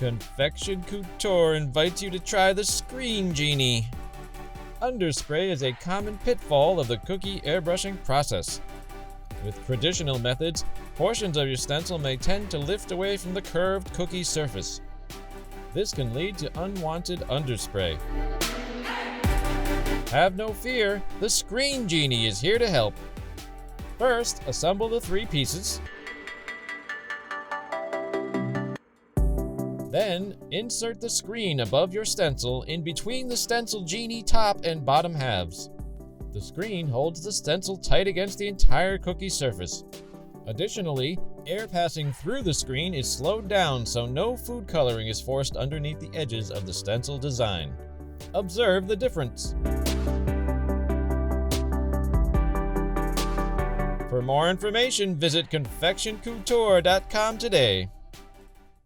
Confection Couture invites you to try the Screen Genie. Underspray is a common pitfall of the cookie airbrushing process. With traditional methods, portions of your stencil may tend to lift away from the curved cookie surface. This can lead to unwanted underspray. Have no fear, the Screen Genie is here to help. First, assemble the 3 pieces. Then, insert the screen above your stencil in between the Stencil Genie top and bottom halves. The screen holds the stencil tight against the entire cookie surface. Additionally, air passing through the screen is slowed down so no food coloring is forced underneath the edges of the stencil design. Observe the difference. For more information, visit ConfectionCouture.com today.